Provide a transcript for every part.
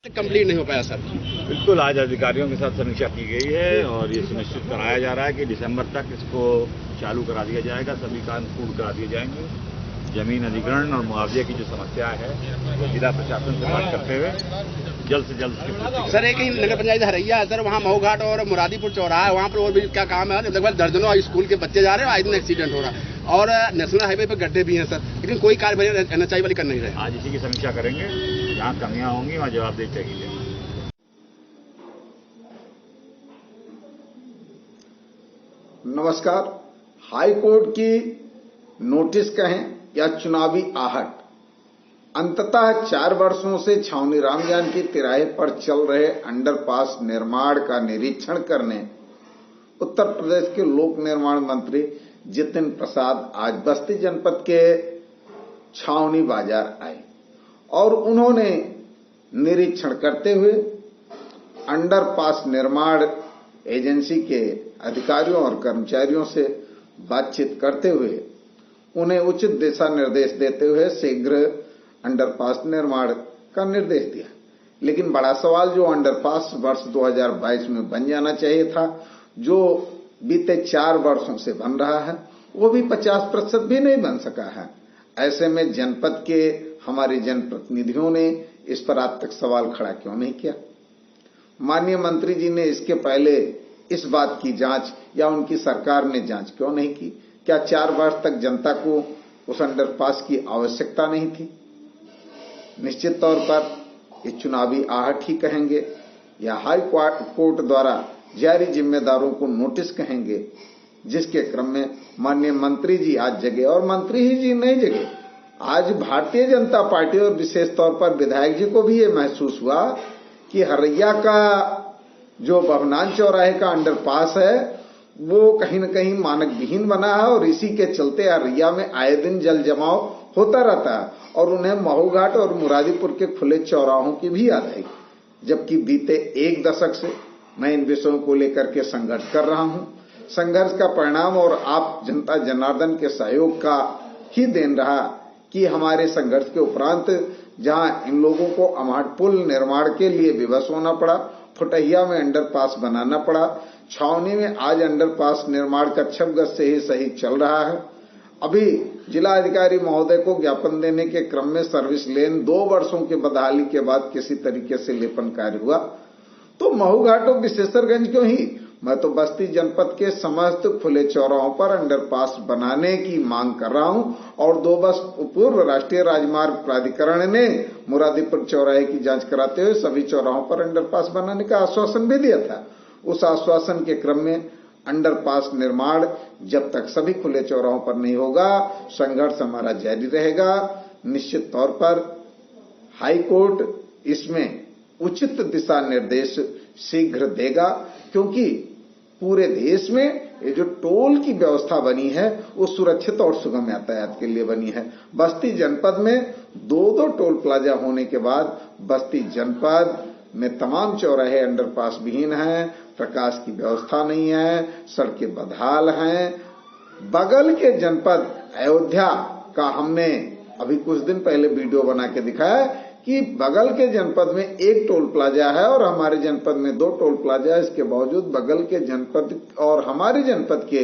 Complete नहीं हो पाया सर। बिल्कुल, आज अधिकारियों के साथ समीक्षा की गई है और ये सुनिश्चित कराया जा रहा है कि दिसंबर तक इसको चालू करा दिया जाएगा। सभी काम पूर्ण करा दिए जाएंगे। जमीन अधिग्रहण और मुआवजे की जो समस्या है वो जिला प्रशासन से बात करते हुए जल्द से जल्द उसकी पूर्ति। सर, एक ही नगर पंचायत हरैया है सर, वहाँ मऊ घाट और मुरादीपुर चौराहा है, वहाँ पर और भी क्या काम है। लगभग दर्जनों स्कूल के बच्चे जा रहे हैं, आए दिन एक्सीडेंट हो रहा है और नेशनल हाईवे पर गड्ढे भी हैं सर, लेकिन कोई कार्रवाई NHI वाली कर नहीं रहे। आज इसी की समीक्षा करेंगे, जहाँ कमियां होंगी वहाँ जवाबदेही तय की जाएगी। नमस्कार। हाई कोर्ट की नोटिस कहें या चुनावी आहट, अंततः 4 वर्षों से छावनी राम जानकी तिराहे पर चल रहे अंडरपास निर्माण का निरीक्षण करने उत्तर प्रदेश के लोक निर्माण मंत्री जितिन प्रसाद आज बस्ती जनपद के छावनी बाजार आए और उन्होंने निरीक्षण करते हुए अंडरपास निर्माण एजेंसी के अधिकारियों और कर्मचारियों से बातचीत करते हुए उन्हें उचित दिशा निर्देश देते हुए शीघ्र अंडरपास निर्माण का निर्देश दिया। लेकिन बड़ा सवाल, जो अंडरपास वर्ष 2022 में बन जाना चाहिए था, जो बीते 4 वर्षों से बन रहा है, वो भी 50% भी नहीं बन सका है। ऐसे में जनपद के हमारे जनप्रतिनिधियों ने इस पर आज तक सवाल खड़ा क्यों नहीं किया? माननीय मंत्री जी ने इसके पहले इस बात की जांच या उनकी सरकार ने जांच क्यों नहीं की? क्या 4 वर्ष तक जनता को उस अंडरपास की आवश्यकता नहीं थी? निश्चित तौर पर ये चुनावी आहट ही कहेंगे या हाई कोर्ट द्वारा जारी जिम्मेदारों को नोटिस कहेंगे, जिसके क्रम में माननीय मंत्री जी आज जगे। और मंत्री ही जी नहीं जगे, आज भारतीय जनता पार्टी और विशेष तौर पर विधायक जी को भी ये महसूस हुआ कि हरैया का जो भवनान चौराहे का अंडरपास है वो कहीं न कहीं मानक विहीन बना है और इसी के चलते हरैया में आए दिन जल जमाव होता रहता है और उन्हें मऊ घाट और मुरादीपुर के खुले चौराहों की भी याद आई। जबकि बीते 1 दशक से मैं इन विषयों को लेकर के संघर्ष कर रहा हूं। संघर्ष का परिणाम और आप जनता जनार्दन के सहयोग का ही देन रहा कि हमारे संघर्ष के उपरांत जहां इन लोगों को अमाट पुल निर्माण के लिए विवश होना पड़ा, फुटहिया में अंडरपास बनाना पड़ा, छावनी में आज अंडरपास निर्माण का 6 गज से ही सही चल रहा है। अभी जिला अधिकारी महोदय को ज्ञापन देने के क्रम में सर्विस लेन 2 वर्षों की बदहाली के बाद किसी तरीके से लेपन कार्य हुआ, तो मऊ घाट और विशेषरगंज क्यों ही, मैं तो बस्ती जनपद के समस्त खुले चौराहों पर अंडरपास बनाने की मांग कर रहा हूं। और 2 वर्ष पूर्व राष्ट्रीय राजमार्ग प्राधिकरण ने मुरादीपुर चौराहे की जांच कराते हुए सभी चौराहों पर अंडरपास बनाने का आश्वासन भी दिया था। उस आश्वासन के क्रम में अंडरपास निर्माण जब तक सभी खुले चौराहों पर नहीं होगा, संघर्ष हमारा जारी रहेगा। निश्चित तौर पर हाई कोर्ट इसमें उचित दिशा निर्देश शीघ्र देगा, क्योंकि पूरे देश में ये जो टोल की व्यवस्था बनी है वो सुरक्षित और सुगम यातायात के लिए बनी है। बस्ती जनपद में 2 टोल प्लाजा होने के बाद बस्ती जनपद में तमाम चौराहे अंडरपास विहीन हैं, प्रकाश की व्यवस्था नहीं है, सड़कें बदहाल हैं। बगल के जनपद अयोध्या का हमने अभी कुछ दिन पहले वीडियो बना के दिखाया कि बगल के जनपद में 1 टोल प्लाजा है और हमारे जनपद में 2 टोल प्लाजा है। इसके बावजूद बगल के जनपद और हमारे जनपद के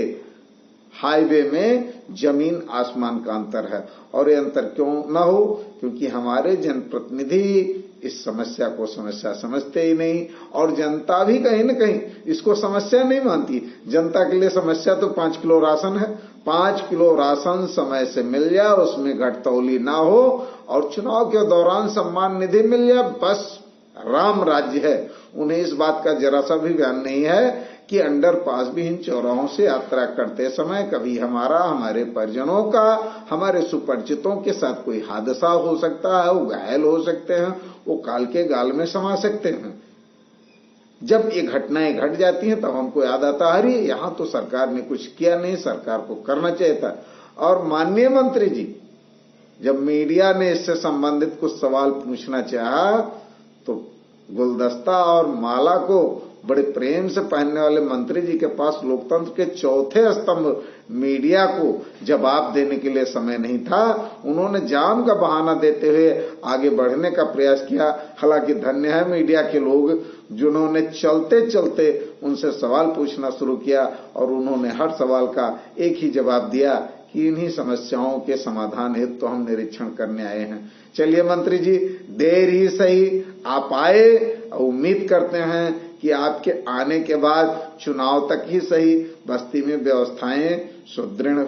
हाईवे में जमीन आसमान का अंतर है। और ये अंतर क्यों न हो? क्योंकि हमारे जनप्रतिनिधि इस समस्या को समस्या समझते ही नहीं और जनता भी कहीं न कहीं इसको समस्या नहीं मानती। जनता के लिए समस्या तो 5 किलो राशन है। 5 किलो राशन समय से मिल जाए, उसमें घटतौली ना हो और चुनाव के दौरान सम्मान निधि मिल जाए, बस राम राज्य है। उन्हें इस बात का जरा सा भी ज्ञान नहीं है कि अंडरपास भी इन चौराहों से यात्रा करते समय कभी हमारा, हमारे परिजनों का, हमारे सुपरिचितों के साथ कोई हादसा हो सकता है, वो घायल हो सकते हैं, वो काल के गाल में समा सकते हैं। जब ये घटनाएं घट जाती हैं तब हमको याद आता है, अरे यहाँ तो सरकार ने कुछ किया नहीं, सरकार को करना चाहिए था। और माननीय मंत्री जी, जब मीडिया ने इससे संबंधित कुछ सवाल पूछना चाहा तो गुलदस्ता और माला को बड़े प्रेम से पहनने वाले मंत्री जी के पास लोकतंत्र के चौथे स्तंभ मीडिया को जवाब देने के लिए समय नहीं था। उन्होंने जान का बहाना देते हुए आगे बढ़ने का प्रयास किया। हालांकि धन्य है मीडिया के लोग जिन्होंने चलते चलते उनसे सवाल पूछना शुरू किया और उन्होंने हर सवाल का एक ही जवाब दिया कि इन्हीं समस्याओं के समाधान हेतु तो हम निरीक्षण करने आए हैं। चलिए मंत्री जी, देर ही सही आप आए। उम्मीद करते हैं कि आपके आने के बाद चुनाव तक ही सही बस्ती में व्यवस्थाएं सुदृढ़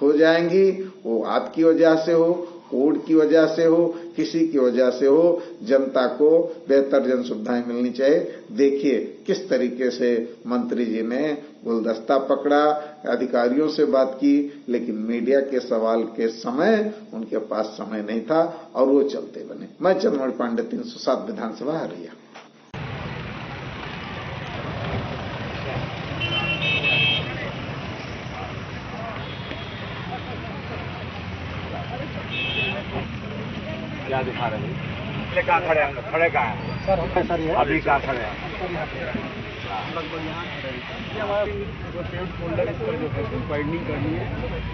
हो जाएंगी। वो आपकी वजह से हो, कोर्ट की वजह से हो, किसी की वजह से हो, जनता को बेहतर जन सुविधाएं मिलनी चाहिए। देखिए किस तरीके से मंत्री जी ने गुलदस्ता पकड़ा, अधिकारियों से बात की, लेकिन मीडिया के सवाल के समय उनके पास समय नहीं था और वो चलते बने। मैं चंद्रमणि पांडे, 307 विधानसभा हरिया। क्या दिखा रहे हैं? कहाँ खड़े हैं? खड़े कहाँ हैं? सर ये अभी कहाँ खड़े हैं? लगभग यहाँ खड़े हैं। ये हमारा सेव्ड फोल्डर इस पर जो है वाइडनिंग करनी है,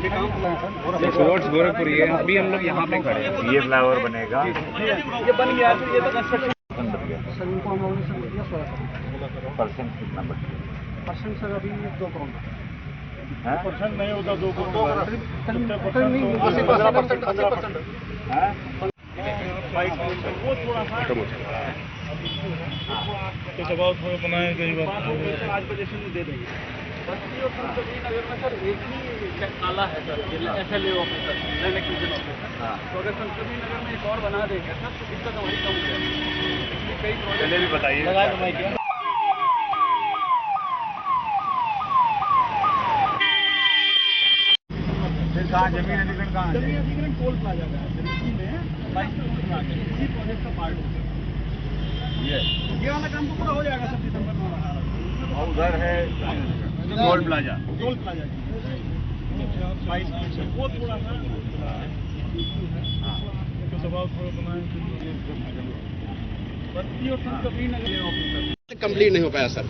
ये काम चला है सर। रोड्स गोरखपुर ये अभी हम लोग यहाँ पे खड़े हैं। ये फ्लाईओवर बनेगा? ये बन गया, ये तो कंस्ट्रक्शन बन गया। सर इनको हम लोगों ने सर दिया 16 परसेंट कितना बच गया? परसेंट सर अभी 2 करोड़ परसेंट नहीं होता, 2 वो थोड़ा सा तो दबाव थोड़ा बनाए कई बार आज पोजीशन में दे देंगे। बस्ती और संसदीय नगर में सर एक ही नाला है sir, FLA officer, land acquisition officer. तो अगर संसदीय नगर में एक और बना देंगे सर तो दिक्कत हमारी कम हो जाएगी। कई पहले भी बताइए। फिर कहाँ जमीन अधिग्रहण कहाँ है? जमीन अधिग्रहण टोल प्लाजा का है, इसी में 22 में आगे इसी प्रोजेक्ट का पार्ट है। ये वाला काम तो पूरा हो जाएगा सर दिसंबर में। और उधर है टोल प्लाजा। टोल प्लाजा 22 वो थोड़ा सा तो दबाव थोड़ा बनाए बस्ती और संसदीय नगर ऑफिसर कंप्लीट नहीं हो पाया सर।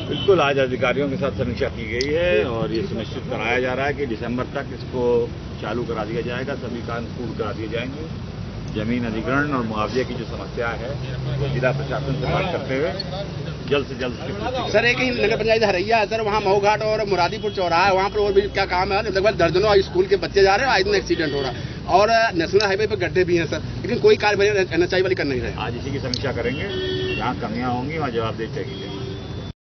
बिल्कुल, आज अधिकारियों के साथ समीक्षा की गई है और ये सुनिश्चित कराया जा रहा है कि दिसंबर तक इसको चालू करा दिया जाएगा, सभी काम पूर्ण करा दिए जाएंगे। जमीन अधिग्रहण और मुआवजे की जो समस्या है वो जिला प्रशासन से बात करते हुए जल्द से जल्द उसकी सर एक ही नगर पंचायत हरैया है सर, वहाँ मऊ घाट और मुरादीपुर चौराहा है, वहाँ पर और भी क्या काम है। लगभग दर्जनों स्कूल के बच्चे जा रहे हैं, आए दिन एक्सीडेंट हो रहा है और नेशनल हाईवे पे गड्ढे भी हैं सर, लेकिन कोई कार्य NHAI वाली कर नहीं रहे। आज इसी की समीक्षा करेंगे। जहाँ कमियां होंगी वहाँ जवाबदेही चाहिए।